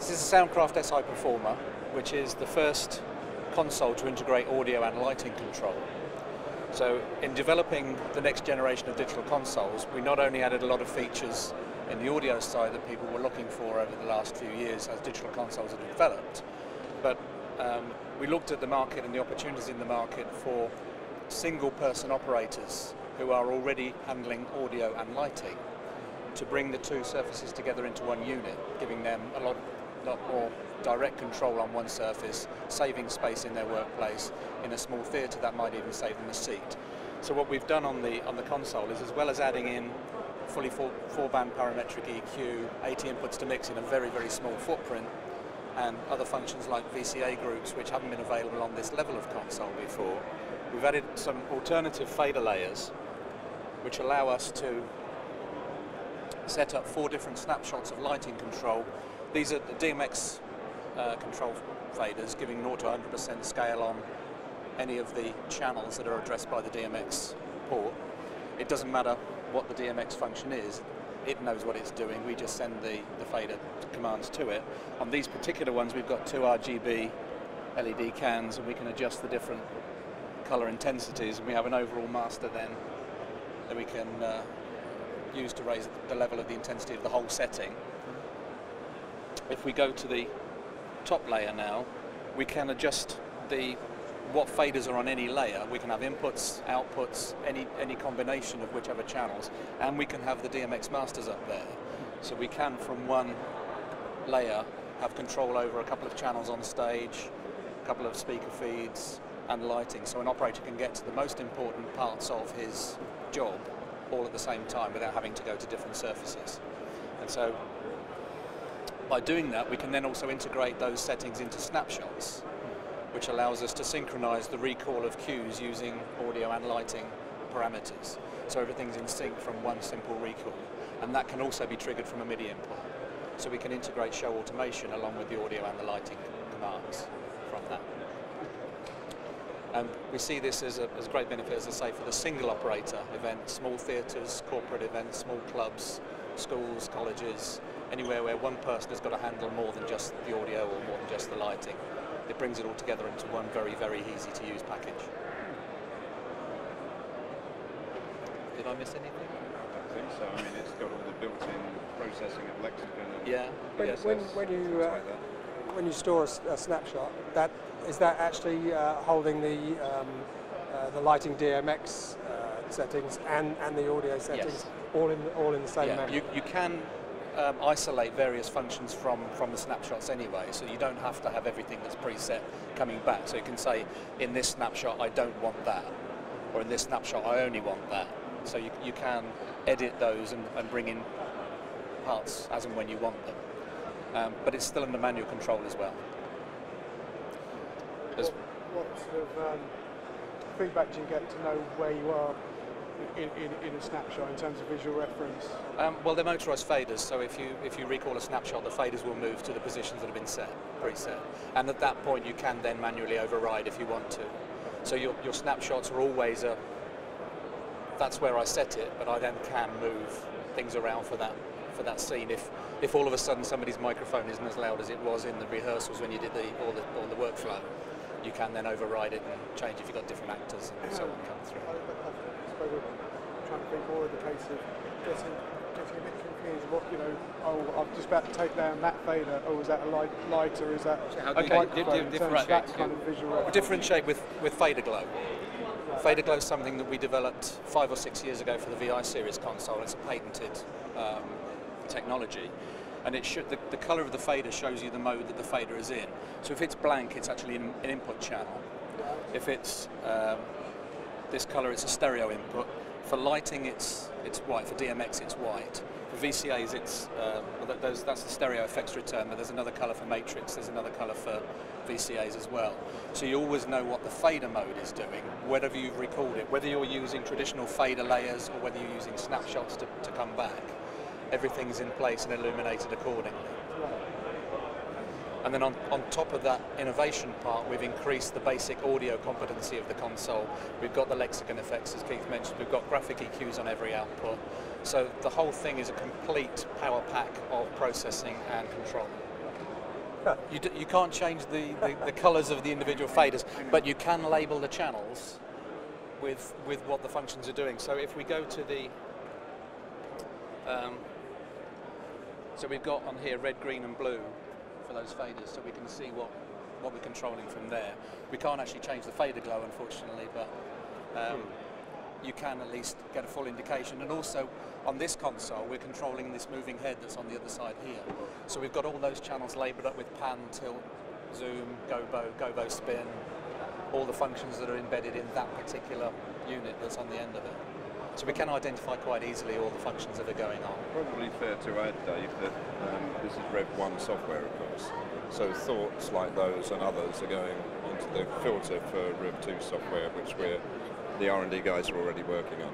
This is a Soundcraft SI Performer, which is the first console to integrate audio and lighting control. So in developing the next generation of digital consoles, we not only added a lot of features in the audio side that people were looking for over the last few years as digital consoles have developed, but we looked at the market and the opportunities in the market for single-person operators who are already handling audio and lighting to bring the two surfaces together into one unit, giving them a lot more direct control on one surface, saving space in their workplace. In a small theatre, that might even save them a seat. So what we've done on the console is, as well as adding in fully four-band parametric EQ, 80 inputs to mix in a very, very small footprint, and other functions like VCA groups, which haven't been available on this level of console before, we've added some alternative fader layers, which allow us to set up 4 different snapshots of lighting control. These are the DMX control faders, giving 0 to 100% scale on any of the channels that are addressed by the DMX port. It doesn't matter what the DMX function is, it knows what it's doing. We just send the fader commands to it. On these particular ones, we've got 2 RGB LED cans, and we can adjust the different color intensities, and we have an overall master then that we can use to raise the level of the intensity of the whole setting. If we go to the top layer now, we can adjust what faders are on any layer. We can have inputs, outputs, any combination of whichever channels, and we can have the DMX masters up there. So we can, from one layer, have control over a couple of channels on stage, a couple of speaker feeds, and lighting. So an operator can get to the most important parts of his job all at the same time without having to go to different surfaces. And so by doing that, we can then also integrate those settings into snapshots, which allows us to synchronize the recall of cues using audio and lighting parameters. So everything's in sync from one simple recall. And that can also be triggered from a MIDI input. So we can integrate show automation along with the audio and the lighting commands from that. And we see this as a great benefit, as I say, for the single operator event, small theatres, corporate events, small clubs, schools, colleges, anywhere where one person has got to handle more than just the audio or more than just the lighting. It brings it all together into one very, very easy to use package. Did I miss anything? I don't think so. I mean, it's got all the built-in processing of lexicon. And yeah. When you store a snapshot, is that actually holding the lighting DMX settings and the audio settings, yes, all in the same memory? You can isolate various functions from the snapshots anyway, so you don't have to have everything that's preset coming back. So you can say, in this snapshot I don't want that, or in this snapshot I only want that. So you can edit those and bring in parts as and when you want them. But it's still under manual control as well. What sort of feedback do you get to know where you are in a snapshot in terms of visual reference? Well, they're motorized faders, so if you recall a snapshot, the faders will move to the positions that have been preset. And at that point you can then manually override if you want to. So your snapshots are always that's where I set it, but I then can move things around for that scene. If all of a sudden somebody's microphone isn't as loud as it was in the rehearsals when you did all the workflow, you can then override it and change if you've got different actors and so on come through. I suppose we're trying to be more in the case of getting a bit confused. What, oh, I'm just about to take down that fader. Oh, is that a light or is that that kind of visual? We differentiate with fader glow. Fader glow is something that we developed 5 or 6 years ago for the VI series console. It's a patented technology, and the colour of the fader shows you the mode that the fader is in. So if it's blank, it's actually an input channel. If it's this colour, it's a stereo input. For lighting, it's white. For DMX, it's white. For VCAs, that's the stereo effects return, but there's another colour for matrix, there's another colour for VCAs as well. So you always know what the fader mode is doing, whether you've recalled it, whether you're using traditional fader layers or whether you're using snapshots to come back. Everything's in place and illuminated accordingly. And then on top of that innovation part, we've increased the basic audio competency of the console. We've got the lexicon effects, as Keith mentioned. We've got graphic EQs on every output. So the whole thing is a complete power pack of processing and control. You can't change the colours of the individual faders, but you can label the channels with what the functions are doing. So if we go to the, so we've got on here red, green and blue for those faders, so we can see what we're controlling from there. We can't actually change the fader glow, unfortunately, but you can at least get a full indication. And also on this console, we're controlling this moving head that's on the other side here. So we've got all those channels labelled up with pan, tilt, zoom, gobo, spin, all the functions that are embedded in that particular unit that's on the end of it. So we can identify quite easily all the functions that are going on. Probably fair to add, Dave, that this is Rev 1 software, of course. So thoughts like those and others are going into the filter for Rev 2 software, which the R&D guys are already working on.